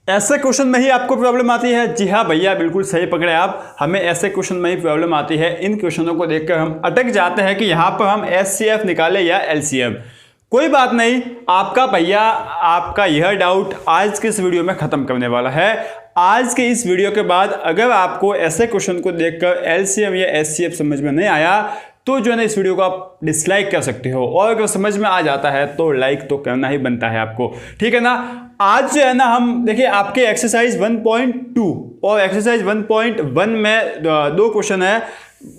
ऐसे क्वेश्चन में ही आपको प्रॉब्लम आती है? जी हाँ भैया, बिल्कुल सही पकड़े आप। हमें ऐसे क्वेश्चन में ही प्रॉब्लम आती है। इन क्वेश्चनों को देखकर हम अटक जाते हैं कि यहाँ पर हम एचसीएफ निकालें या एलसीएम। कोई बात नहीं, आपका भैया आपका यह डाउट आज के इस वीडियो में खत्म करने वाला है। आज के इस वीडियो के बाद अगर आपको ऐसे क्वेश्चन को देखकर एलसीएम या एचसीएफ समझ में नहीं आया तो जो है ना, इस वीडियो को आप डिसलाइक कर सकते हो, और अगर समझ में आ जाता है तो लाइक तो करना ही बनता है आपको, ठीक है ना। आज जो है ना, हम देखिए आपके एक्सरसाइज 1.2 और एक्सरसाइज 1.1 में दो क्वेश्चन है,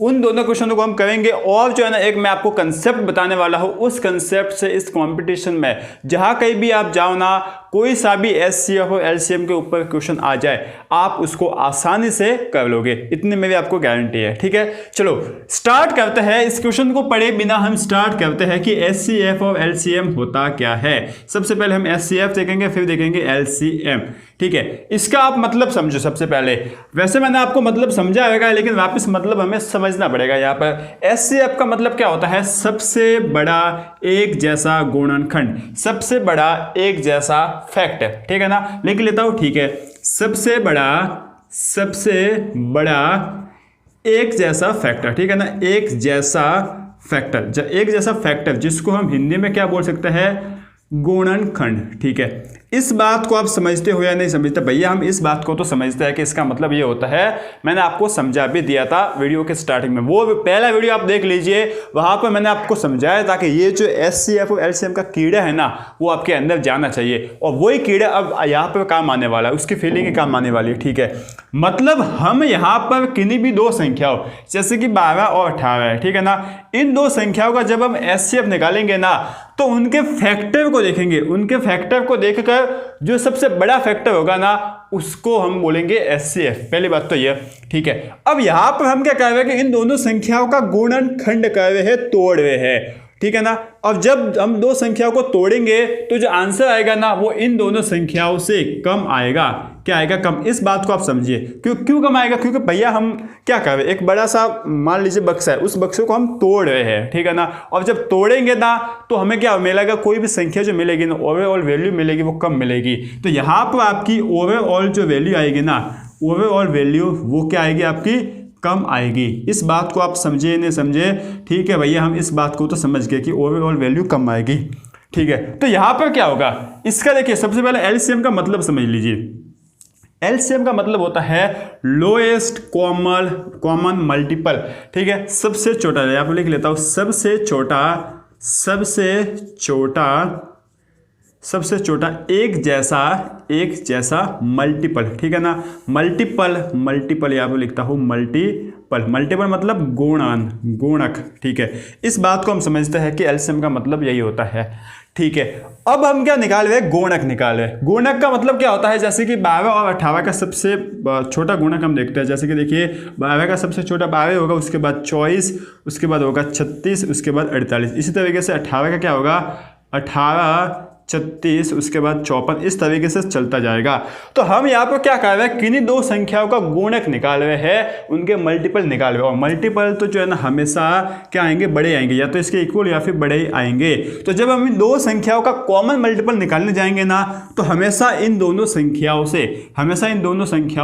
उन दोनों क्वेश्चनों को हम करेंगे। और जो है ना, एक मैं आपको कंसेप्ट बताने वाला हूं, उस कंसेप्ट से इस कंपटीशन में जहां कहीं भी आप जाओ ना, कोई सा भी एचसीएफ और एलसीएम के ऊपर क्वेश्चन आ जाए, आप उसको आसानी से कर लोगे, इतनी मेरी आपको गारंटी है, ठीक है। चलो स्टार्ट करते हैं। इस क्वेश्चन को पढ़े बिना हम स्टार्ट करते हैं कि एचसीएफ और एलसीएम होता क्या है। सबसे पहले हम एचसीएफ देखेंगे, फिर देखेंगे एलसीएम, ठीक है। इसका आप मतलब समझो सबसे पहले। वैसे मैंने आपको मतलब समझा होगा, लेकिन वापस मतलब हमें समझना पड़ेगा। यहाँ पर एचसीएफ का मतलब क्या होता है? सबसे बड़ा एक जैसा गुणनखंड, सबसे बड़ा एक जैसा फैक्टर, ठीक है ना। लिख लेता हूं, ठीक है। सबसे बड़ा एक जैसा फैक्टर, ठीक है ना। एक जैसा फैक्टर, एक जैसा फैक्टर जिसको हम हिंदी में क्या बोल सकते हैं? गुणनखंड, ठीक है। इस बात को आप समझते हो या नहीं समझते? भैया हम इस बात को तो समझते हैं कि इसका मतलब ये होता है। मैंने आपको समझा भी दिया था वीडियो के स्टार्टिंग में, वो पहला वीडियो आप देख लीजिए, वहां पर मैंने आपको समझाया था कि ये जो एचसीएफ और एलसीएम का कीड़ा है ना, वो आपके अंदर जाना चाहिए, और वही कीड़ा अब यहाँ पर काम आने वाला है, उसकी फीलिंग ही काम आने वाली है, ठीक है। मतलब हम यहाँ पर किन्हीं भी दो संख्याओं जैसे कि 12 और 18 है, ठीक है ना, इन दो संख्याओं का जब हम एचसीएफ निकालेंगे ना, तो उनके फैक्टर को देखेंगे। उनके फैक्टर को देखकर जो सबसे बड़ा फैक्टर होगा ना, उसको हम बोलेंगे एचसीएफ। पहली बात तो ये, ठीक है। अब यहां पर हम क्या कर रहे हैं कि इन दोनों संख्याओं का गुणनखंड कर रहे हैं, तोड़ रहे हैं, ठीक है ना। अब जब हम दो संख्याओं को तोड़ेंगे तो जो आंसर आएगा ना, वो इन दोनों संख्याओं से कम आएगा। क्या आएगा? कम। इस बात को आप समझिए। क्यों कम आएगा? क्योंकि भैया हम क्या कर रहे हैं, एक बड़ा सा मान लीजिए बक्सा है, उस बक्से को हम तोड़ रहे हैं, ठीक है ना। और जब तोड़ेंगे ना, तो हमें क्या मिलेगा? कोई भी संख्या जो मिलेगी ना, ओवरऑल वैल्यू मिलेगी, वो कम मिलेगी। तो यहाँ पर आपकी ओवरऑल जो वैल्यू आएगी ना, ओवरऑल वैल्यू वो क्या आएगी? आपकी कम आएगी। इस बात को आप समझे नहीं समझे? ठीक है भैया, हम इस बात को तो समझ गए कि ओवरऑल वैल्यू कम आएगी, ठीक है। तो यहां पर क्या होगा इसका, देखिए सबसे पहले एलसीएम का मतलब समझ लीजिए। एलसीएम का मतलब होता है लोएस्ट कॉमन मल्टीपल, ठीक है। सबसे छोटा, यहां पर लिख लेता हूं, सबसे छोटा एक जैसा मल्टीपल, ठीक है ना। मल्टीपल यहां पर लिखता हूं, मल्टीपल मतलब गुणक, ठीक है। इस बात को हम समझते हैं कि एलसीएम का मतलब यही होता है, ठीक है। अब हम क्या निकाल रहे हैं? गुणक निकाल रहे हैं। गुणक का मतलब क्या होता है? जैसे कि 12 और 18 का सबसे छोटा गुणक हम देखते हैं। जैसे कि देखिए 12 का सबसे छोटा 12 होगा, उसके बाद 24, उसके बाद होगा 36, उसके बाद 48। इसी तरीके से 18 का क्या होगा? 18, 36, उसके बाद 54, इस तरीके से चलता जाएगा। तो हम यहाँ पर क्या कर रहे हैं? किन्हीं दो संख्याओं का गुणक निकाल रहे हैं, उनके मल्टीपल निकाल रहे हैं। और मल्टीपल तो जो है ना, हमेशा क्या आएंगे? बड़े आएंगे, या तो इसके इक्वल या फिर बड़े ही आएंगे। तो जब हम इन दो संख्याओं का कॉमन मल्टीपल निकालने जाएंगे ना, तो हमेशा इन दोनों संख्याओं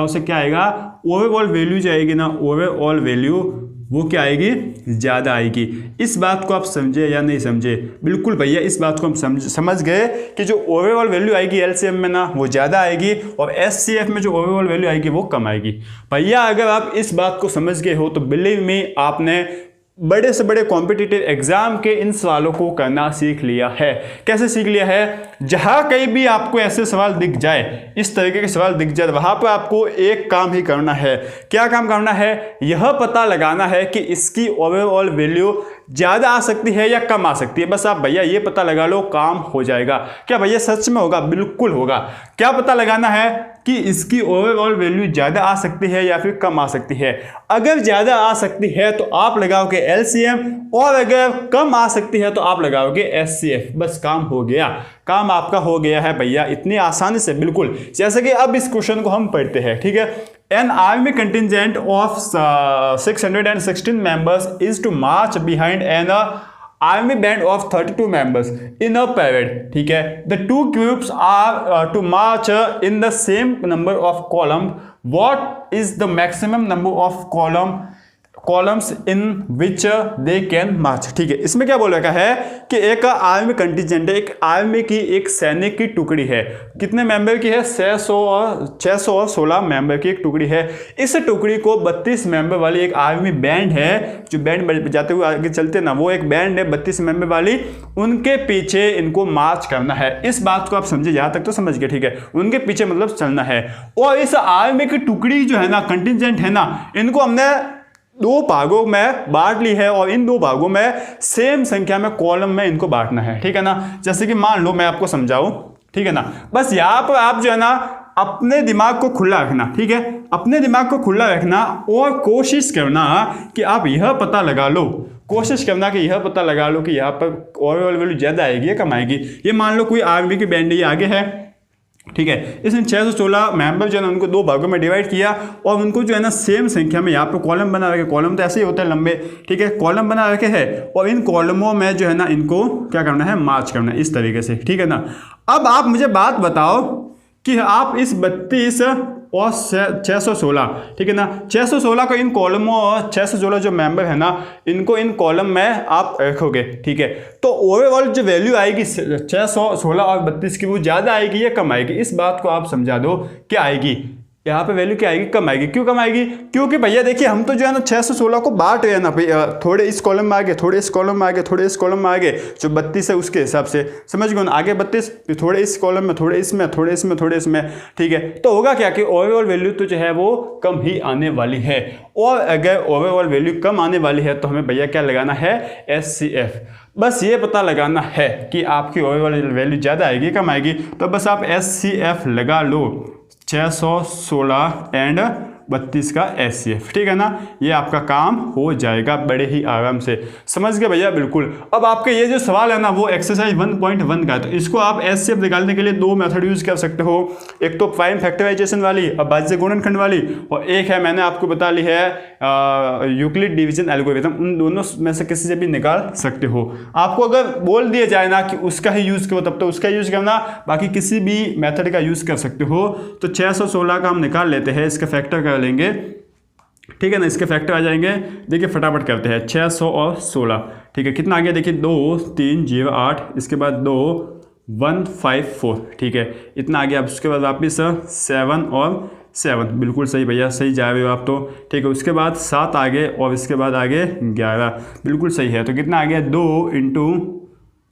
से क्या आएगा? ओवरऑल वैल्यू जाएगी ना, ओवरऑल वैल्यू वो क्या आएगी? ज़्यादा आएगी। इस बात को आप समझे या नहीं समझे? बिल्कुल भैया, इस बात को हम समझ गए कि जो ओवरऑल वैल्यू आएगी एलसीएम में ना, वो ज़्यादा आएगी, और एचसीएफ में जो ओवरऑल वैल्यू आएगी वो कम आएगी। भैया अगर आप इस बात को समझ गए हो तो बिलीव मी, आपने बड़े से बड़े कॉम्पिटिटिव एग्जाम के इन सवालों को करना सीख लिया है। कैसे सीख लिया है? जहां कहीं भी आपको ऐसे सवाल दिख जाए, इस तरीके के सवाल दिख जाए, वहां पर आपको एक काम ही करना है। क्या काम करना है? यह पता लगाना है कि इसकी ओवरऑल वैल्यू ज़्यादा आ सकती है या कम आ सकती है। बस आप भैया ये पता लगा लो, काम हो जाएगा। क्या भैया सच में होगा? बिल्कुल होगा। क्या पता लगाना है कि इसकी ओवरऑल वैल्यू ज़्यादा आ सकती है या फिर कम आ सकती है। अगर ज़्यादा आ सकती है तो आप लगाओगे एलसीएम, और अगर कम आ सकती है तो आप लगाओगे एचसीएफ। बस काम हो गया, काम आपका हो गया है भैया, इतनी आसानी से। बिल्कुल जैसे कि अब इस क्वेश्चन को हम पढ़ते हैं, ठीक है। An army contingent of 616 members is to march behind an army band of 32 members in a parade, ठीक है, the two groups are to march in the same number of column, what is the maximum number of columns in which they can march. ठीक है, इसमें क्या बोल रखा है कि एक आर्मी कंटिजेंट है, एक आर्मी की एक सैनिक की टुकड़ी है, कितने मेंबर की है, 616 मेंबर की एक टुकड़ी है। इस टुकड़ी को 32 मेंबर वाली एक आर्मी बैंड है, जो बैंड बजाते हुए आगे चलते ना, वो एक बैंड है 32 मेंबर वाली, उनके पीछे इनको मार्च करना है। इस बात को आप समझे, यहां तक तो समझ गए, ठीक है, उनके पीछे मतलब चलना है। और इस आर्मी की टुकड़ी जो है ना, कंटिजेंट है ना, इनको हमने दो भागों में बांट ली है और इन दो भागों में सेम संख्या में कॉलम में इनको बांटना है, ठीक है ना। जैसे कि मान लो मैं आपको समझाऊं, ठीक है ना, बस यहां पर आप जो है ना अपने दिमाग को खुला रखना, ठीक है, अपने दिमाग को खुला रखना और कोशिश करना कि आप यह पता लगा लो, कोशिश करना कि यह पता लगा लो कि यहाँ पर ओवरऑल वैल्यू ज्यादा आएगी या कम आएगी। ये मान लो कोई आर्मी की बैंड ये आगे है, ठीक है, इसने 616 मेंबर जो है ना उनको दो भागों में डिवाइड किया और उनको जो है ना सेम संख्या में यहाँ पे कॉलम बना रखे, कॉलम तो ऐसे ही होता है लंबे, ठीक है, कॉलम बना रखे हैं और इन कॉलमों में जो है ना इनको क्या करना है, मार्च करना है इस तरीके से, ठीक है ना। अब आप मुझे बात बताओ कि आप इस 32 और 616, ठीक है ना, 616 को इन कॉलमों और 616 जो मेंबर है ना इनको इन कॉलम में आप रखोगे, ठीक है, तो ओवरऑल जो वैल्यू आएगी 616 और 32 की वो ज़्यादा आएगी या कम आएगी, इस बात को आप समझा दो। क्या आएगी यहाँ पे वैल्यू, क्या आएगी, कम आएगी। क्यों कम आएगी, क्योंकि भैया देखिए हम तो जो है ना 616 को बांट रहे हैं ना भैया, थोड़े इस कॉलम में आगे, थोड़े इस कॉलम में आगे, थोड़े इस कॉलम में आगे, जो 32 है उसके हिसाब से, समझ गए ना, आगे 32 फिर थोड़े इस कॉलम में, थोड़े इसमें, थोड़े इसमें, थोड़े इसमें, ठीक है। तो होगा क्या कि ओवरऑल वैल्यू तो जो है वो कम ही आने वाली है, और अगर ओवरऑल वैल्यू कम आने वाली है तो हमें भैया क्या लगाना है, SCF। बस ये पता लगाना है कि आपकी ओवरऑल वैल्यू ज़्यादा आएगी कम आएगी, तो बस आप SCF लगा लो, 616 एंड 32 का SCF, ठीक है ना। ये आपका काम हो जाएगा बड़े ही आराम से, समझ गए भैया, बिल्कुल। अब आपके ये जो सवाल है ना वो एक्सरसाइज 1.1 का है, तो इसको आप SCF निकालने के लिए दो मेथड यूज कर सकते हो, एक तो प्राइम फैक्टराइजेशन वाली और भाज्य गुणनखंड वाली, और एक है मैंने आपको बता ली है यूक्लिड डिवीजन एल्गोरिथम, उन दोनों में से किसी से भी निकाल सकते हो। आपको अगर बोल दिया जाए ना कि उसका ही यूज करो तब तो उसका यूज करना, बाकी किसी भी मेथड का यूज कर सकते हो। तो 616 का हम निकाल लेते हैं, इसका फैक्टर कर लेंगे, ठीक है ना, इसके फैक्टर आ जाएंगे, देखिए फटाफट करते हैं, 600 और 16, ठीक है, कितना आ गया देखिए 2 3 0 8, इसके बाद 2 154, ठीक है, इतना आ गया। अब उसके बाद वापिस 7 और 7, बिल्कुल सही भैया, सही जा रहे हो आप तो, ठीक है। उसके बाद 7 आ गए और इसके बाद आ गए 11, बिल्कुल सही है। तो कितना आ गया 2 इंटू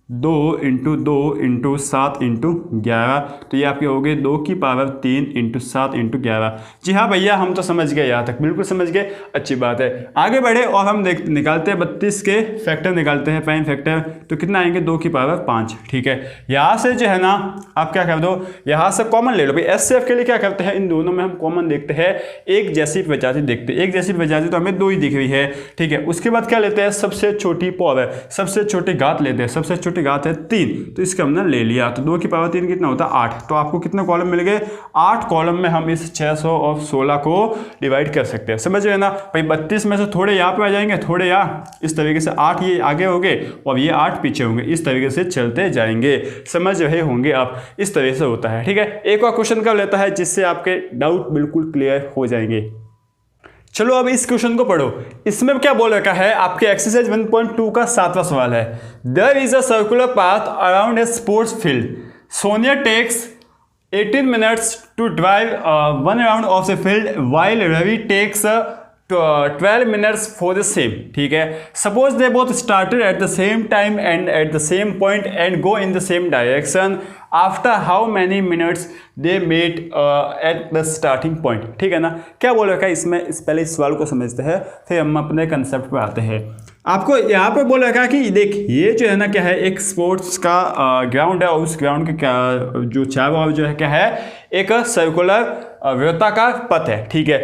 2 इंटू 2 इंटू 7 इंटू 11, तो ये आपके हो गए 2 की पावर 3 इंटू 7 इंटू 11। जी हाँ भैया, हम तो समझ गए, यहाँ तक बिल्कुल समझ गए, अच्छी बात है। आगे बढ़े और हम निकालते हैं 32 के फैक्टर निकालते हैं, प्राइम फैक्टर, तो कितना आएंगे 2 की पावर 5, ठीक है। यहाँ से जो है ना आप क्या कर दो, यहाँ से कॉमन ले लो भाई। SCF के लिए क्या करते हैं, इन दोनों में हम कॉमन देखते हैं, एक जैसी प्रजाति देखते हैं, एक जैसी प्रजाति तो हमें 2 ही दिख रही है, ठीक है। उसके बाद क्या लेते हैं, सबसे छोटी पावर, सबसे छोटी घात लेते हैं, सबसे छोटी घात है 3, तो इसका हमने ले लिया, तो 2 की पावर 3 कितना होता है 8, तो आपको कितने कॉलम मिल गए, 8 कॉलम में हम इस 616 को डिवाइड कर सकते हैं, समझ रहे ना भाई। 32 में से थोड़े यहाँ पे आ जाएंगे, थोड़े यहाँ, इस तरीके से 8 ये आगे होंगे और ये 8 पीछे होंगे, इस तरीके से चलते जाएंगे, समझ रहे होंगे आप, इस तरीके से होता है, ठीक है। एक और क्वेश्चन कर लेता है जिससे आपके डाउट बिल्कुल क्लियर हो जाएंगे। चलो अब इस क्वेश्चन को पढ़ो, इसमें क्या बोल रखा है, आपके एक्सरसाइज 1.2 का 7वां सवाल है। There is a circular path around a sports field, Sonia takes 18 minutes to drive 1 round of the field while Ravi takes 12 minutes for the same, ठीक है। Suppose they both started at the same time and at the same point and go in the same direction, after how many minutes they met at the starting point, ठीक है ना। क्या बोल रखा है इसमें, पहले इस सवाल को समझते हैं फिर हम अपने कंसेप्ट पे आते हैं। आपको यहाँ पे बोल रखा है कि देख ये जो है ना क्या है, एक स्पोर्ट्स का ग्राउंड है और उस ग्राउंड के क्या जो चारों ओर जो है क्या है, एक सर्कुलर वृत्ताकार पथ है, ठीक है।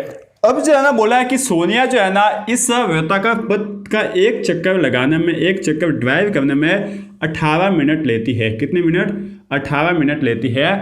अब जो है ना बोला है कि सोनिया जो है ना इस वृत्ताकार पथ का एक चक्कर लगाने में, एक चक्कर ड्राइव करने में 18 मिनट लेती है, कितने मिनट, 18 मिनट लेती है,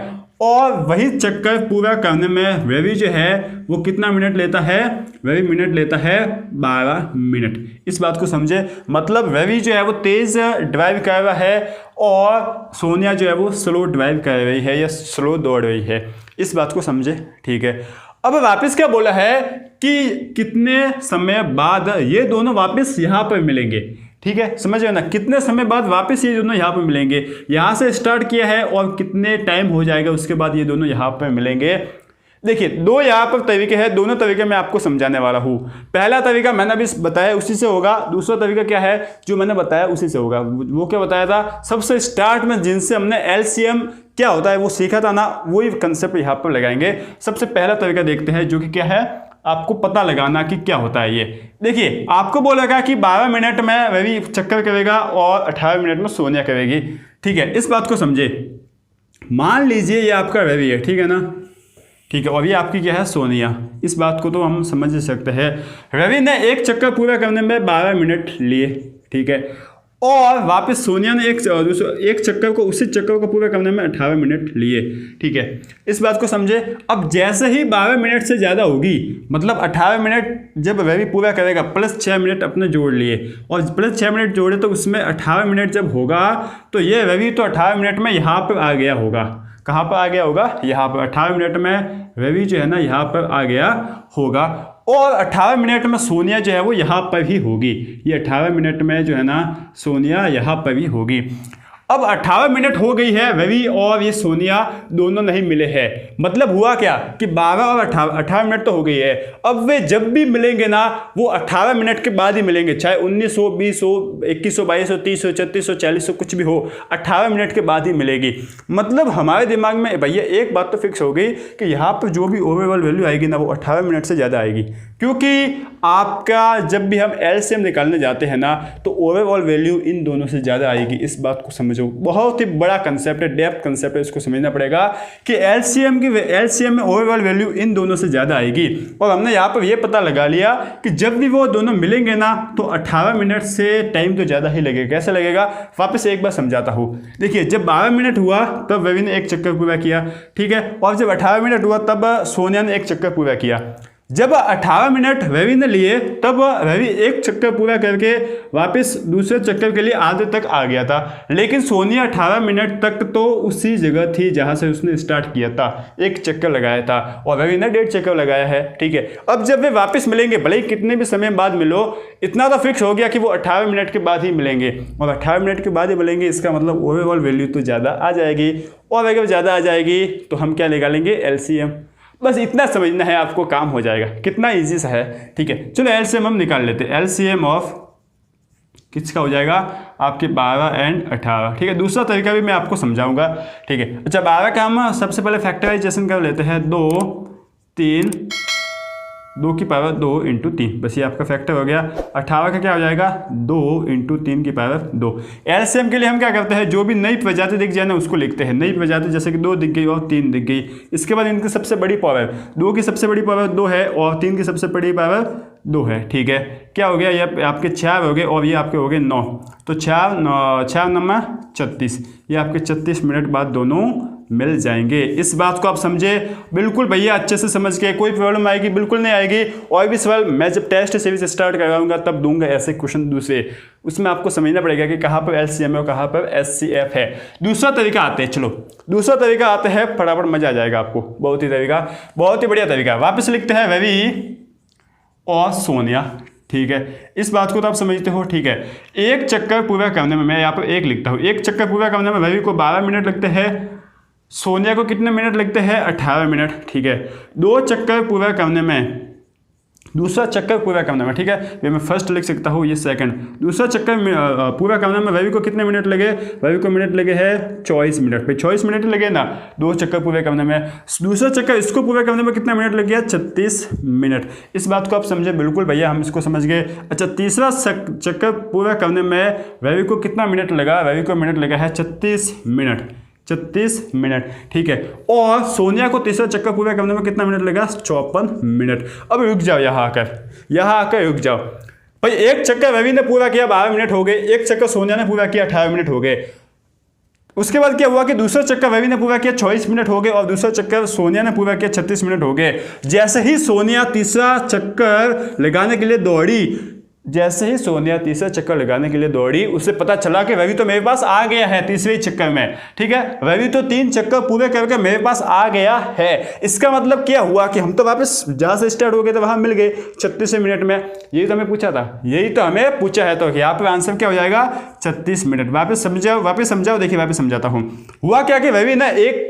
और वही चक्कर पूरा करने में रवि जो है वो कितना मिनट लेता है, रवि मिनट लेता है 12 मिनट। इस बात को समझे, मतलब रवि जो है वो तेज ड्राइव कर रहा है और सोनिया जो है वो स्लो ड्राइव कर रही है या स्लो दौड़ रही है। इस बात को समझे, ठीक है। अब वापस क्या बोला है कि कितने समय बाद ये दोनों वापस यहाँ पर मिलेंगे, ठीक है, समझ रहे ना, कितने समय बाद वापस ये दोनों यहाँ पर मिलेंगे। यहाँ से स्टार्ट किया है और कितने टाइम हो जाएगा उसके बाद ये दोनों यहाँ पर मिलेंगे। देखिए दो यहाँ पर तरीके हैं, दोनों तरीके मैं आपको समझाने वाला हूँ। पहला तरीका मैंने अभी बताया उसी से होगा, दूसरा तरीका क्या है जो मैंने बताया उसी से होगा। वो क्या बताया था, सबसे स्टार्ट में जिनसे हमने एलसीएम क्या होता है वो सीखा था ना, वही कंसेप्ट यहाँ पर लगाएंगे। सबसे पहला तरीका देखते हैं जो कि क्या है, आपको पता लगाना कि क्या होता है ये। देखिए आपको बोलेगा कि 12 मिनट में रवि चक्कर करेगा और 18 मिनट में सोनिया करेगी, ठीक है। इस बात को समझे, मान लीजिए ये आपका रवि है, ठीक है ना, ठीक है, और ये आपकी क्या है, सोनिया। इस बात को तो हम समझ सकते हैं। रवि ने एक चक्कर पूरा करने में 12 मिनट लिए, ठीक है, और वापस सोनिया ने एक चक्कर को, उसी चक्कर को पूरा करने में 18 मिनट लिए, ठीक है। इस बात को समझे। अब जैसे ही 12 मिनट से ज़्यादा होगी, मतलब 18 मिनट जब रवि पूरा करेगा प्लस 6 मिनट अपने जोड़ लिए, और प्लस 6 मिनट जोड़े तो उसमें 18 मिनट जब होगा तो ये रवि तो 18 मिनट में यहाँ पर आ गया होगा। कहाँ पर आ गया होगा, यहाँ पर। 18 मिनट में रवि जो है ना यहाँ पर आ गया होगा, और 18 मिनट में सोनिया जो है वो यहाँ पर ही होगी। ये 18 मिनट में जो है ना सोनिया यहाँ पर ही होगी। अब 18 मिनट हो गई है, रवि और ये सोनिया दोनों नहीं मिले हैं। मतलब हुआ क्या कि 12 और 18 मिनट तो हो गई है। अब वे जब भी मिलेंगे ना वो 18 मिनट के बाद ही मिलेंगे, चाहे 1900, 2000, 2100, 2200, 3000, 3600, 4000 कुछ भी हो, 18 मिनट के बाद ही मिलेगी। मतलब हमारे दिमाग में भैया एक बात तो फिक्स हो गई कि यहाँ पर जो भी ओवरऑल वैल्यू आएगी ना वो 18 मिनट से ज़्यादा आएगी, क्योंकि आपका जब भी हम एलसीएम निकालने जाते हैं ना तो ओवरऑल वैल्यू इन दोनों से ज़्यादा आएगी। इस बात को समझो, बहुत ही बड़ा कंसेप्ट है, डेप्थ कंसेप्ट है, इसको समझना पड़ेगा कि एलसीएम में ओवरऑल वैल्यू इन दोनों से ज़्यादा आएगी। और हमने यहाँ पर यह पता लगा लिया कि जब भी वो दोनों मिलेंगे ना तो 18 मिनट से टाइम तो ज़्यादा ही लगेगा। कैसे लगेगा, वापस एक बार समझाता हूँ। देखिए जब 12 मिनट हुआ तब रवि ने एक चक्कर पूरा किया, ठीक है, और जब 18 मिनट हुआ तब सोनिया ने एक चक्कर पूरा किया। जब 18 मिनट रवि ने लिए तब रवि एक चक्कर पूरा करके वापस दूसरे चक्कर के लिए आधे तक आ गया था, लेकिन सोनिया 18 मिनट तक तो उसी जगह थी जहां से उसने स्टार्ट किया था, एक चक्कर लगाया था, और रवि ने 1.5 चक्कर लगाया है, ठीक है। अब जब वे वापस मिलेंगे, भले ही कितने भी समय बाद मिलो, इतना तो फिक्स हो गया कि वो 18 मिनट के बाद ही मिलेंगे, और 18 मिनट के बाद ही मिलेंगे। इसका मतलब ओवरऑल वैल्यू तो ज़्यादा आ जाएगी, और अगर ज़्यादा आ जाएगी तो हम क्या निकालेंगे, एलसीएम। बस इतना समझना है आपको, काम हो जाएगा। कितना इजी सा है, ठीक है। चलो एलसीएम हम निकाल लेते हैं। एलसीएम ऑफ किसका हो जाएगा, आपके 12 एंड 18, ठीक है। दूसरा तरीका भी मैं आपको समझाऊंगा, ठीक है। अच्छा 12 का हम सबसे पहले फैक्टराइजेशन कर लेते हैं। 2 की पावर 2 × 3, बस ये आपका फैक्टर हो गया। 18 का क्या हो जाएगा, 2 × 3 की पावर 2। एलसीएम के लिए हम क्या करते हैं, जो भी नई प्रजाति दिख जाए ना उसको लिखते हैं। नई प्रजाति जैसे कि 2 दिख गई और 3 दिख गई, इसके बाद इनकी सबसे बड़ी पावर, 2 की सबसे बड़ी पावर 2 है और 3 की सबसे बड़ी पावर 2 है, ठीक है। क्या हो गया, ये आपके 4 हो गए और ये आपके हो गए 9, तो 4 9 36, ये आपके 36 मिनट बाद दोनों मिल जाएंगे। इस बात को आप समझे बिल्कुल भैया, अच्छे से समझ के, कोई प्रॉब्लम आएगी बिल्कुल नहीं आएगी। और भी सवाल मैं जब टेस्ट सीरीज स्टार्ट करवाऊंगा तब दूंगा ऐसे क्वेश्चन दूसरे, उसमें आपको समझना पड़ेगा कि कहाँ पर एलसीएम है और कहाँ पर एचसीएफ है। दूसरा तरीका आते हैं, चलो दूसरा तरीका आते हैं, फटाफट मजा आ जाएगा आपको। बहुत ही बढ़िया तरीका। वापस लिखते हैं रवि और सोनिया, ठीक है। इस बात को तो आप समझते हो, ठीक है। एक चक्कर पूरा करने में, मैं यहाँ पर 1 लिखता हूँ, एक चक्कर पूरा करने में रवि को 12 मिनट लगते हैं, सोनिया को कितने मिनट लगते हैं, 18 मिनट, ठीक है। 2 चक्कर पूरा करने में, दूसरा चक्कर पूरा करने में, ठीक है, ये मैं फर्स्ट लिख सकता हूँ, ये सेकंड। दूसरा चक्कर पूरा करने में रवि को कितने मिनट लगे, रवि को मिनट लगे हैं 24 मिनट, भाई 24 मिनट लगे ना 2 चक्कर पूरे करने में। दूसरा चक्कर इसको पूरा करने में कितना मिनट लग गया, 36 मिनट। इस बात को आप समझे बिल्कुल भैया, हम इसको समझ गए। अच्छा तीसरा चक्कर पूरा करने में रवि को कितना मिनट लगा, रवि को मिनट लगा है 36 मिनट, ठीक है। और सोनिया को तीसरा चक्कर पूरा करने में कितना मिनट लगा, 54 मिनट। अब रुक जाओ, यहाँ आकर रुक जाओ भाई। एक चक्कर रवि ने पूरा किया 12 मिनट हो गए, एक चक्कर सोनिया ने पूरा किया 18 मिनट हो गए। उसके बाद क्या हुआ कि दूसरा चक्कर रवि ने पूरा किया 24 मिनट हो गए और दूसरा चक्कर सोनिया ने पूरा किया 36 मिनट हो गए। जैसे ही सोनिया तीसरा चक्कर लगाने के लिए दौड़ी, उसे पता चला कि रवि तो मेरे पास आ गया है तीसरे चक्कर में, ठीक है, रवि तो 3 चक्कर पूरे करके मेरे पास आ गया है। इसका मतलब क्या हुआ कि हम तो वापस जहां से स्टार्ट हो गए थे वहां मिल गए 36 मिनट में। यही तो हमें पूछा था, तो यहाँ पे आंसर क्या हो जाएगा 36 मिनट। वापस समझाओ, देखिए वापस समझाता हूँ। हुआ क्या कि रवि ने एक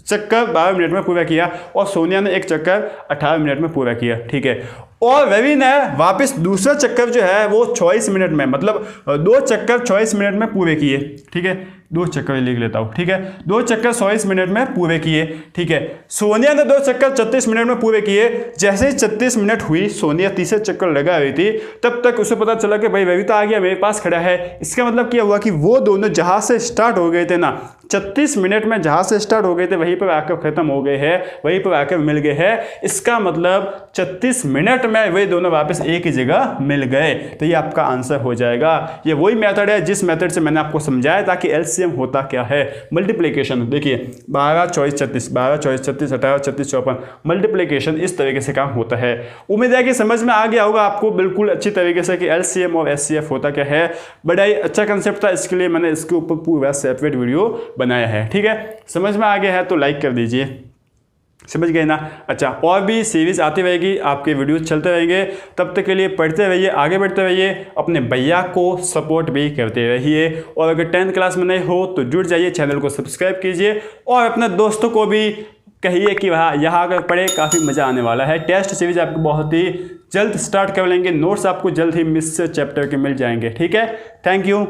चक्कर 12 मिनट में पूरा किया और सोनिया ने एक चक्कर 18 मिनट में पूरा किया, ठीक है। और रवि ने वापस दूसरा चक्कर जो है वो 24 मिनट में, मतलब 2 चक्कर 24 मिनट में पूरे किए, ठीक है। 2 चक्कर लिख लेता हूँ, ठीक है। 2 चक्कर 24 मिनट में पूरे किए, ठीक है। सोनिया ने 2 चक्कर 36 मिनट में पूरे किए। जैसे ही 36 मिनट हुई, सोनिया तीसरे चक्कर लगा रही थी, तब तक उसे पता चला कि भाई रवि तो आ गया, मेरे पास खड़ा है। इसका मतलब क्या हुआ कि वो दोनों जहां से स्टार्ट हो गए थे ना, 36 मिनट में जहां से स्टार्ट हो गए थे वहीं पर आकर खत्म हो गए हैं, वहीं पर आकर मिल गए हैं। इसका मतलब 36 मिनट में वे दोनों वापस एक ही जगह मिल गए। तो ये आपका आंसर हो जाएगा। ये वही मेथड है जिस मेथड से मैंने आपको समझाया था कि एलसीएम होता क्या है। मल्टीप्लिकेशन देखिए 12 24 36, 12 24 36, 18 36 54, मल्टीप्लिकेशन इस तरीके से काम होता है। उम्मीद है कि समझ में आ गया होगा आपको बिल्कुल अच्छी तरीके से कि एलसीएम और एचसीएफ होता क्या है। बड़ा ही अच्छा कंसेप्ट था, इसके लिए मैंने इसके ऊपर पूरा सेपरेट वीडियो बनाया है, ठीक है। समझ में आ गया है तो लाइक कर दीजिए, समझ गए ना। अच्छा, और भी सीरीज आती रहेगी, आपके वीडियोस चलते रहेंगे। तब तक के लिए पढ़ते रहिए, आगे बढ़ते रहिए, अपने भैया को सपोर्ट भी करते रहिए। और अगर 10th क्लास में नहीं हो तो जुड़ जाइए, चैनल को सब्सक्राइब कीजिए और अपने दोस्तों को भी कहिए कि वहाँ यहाँ अगर पढ़े, काफ़ी मज़ा आने वाला है। टेस्ट सीरीज आपको बहुत ही जल्द स्टार्ट कर लेंगे, नोट्स आपको जल्द ही मिस चैप्टर के मिल जाएंगे, ठीक है। Thank you.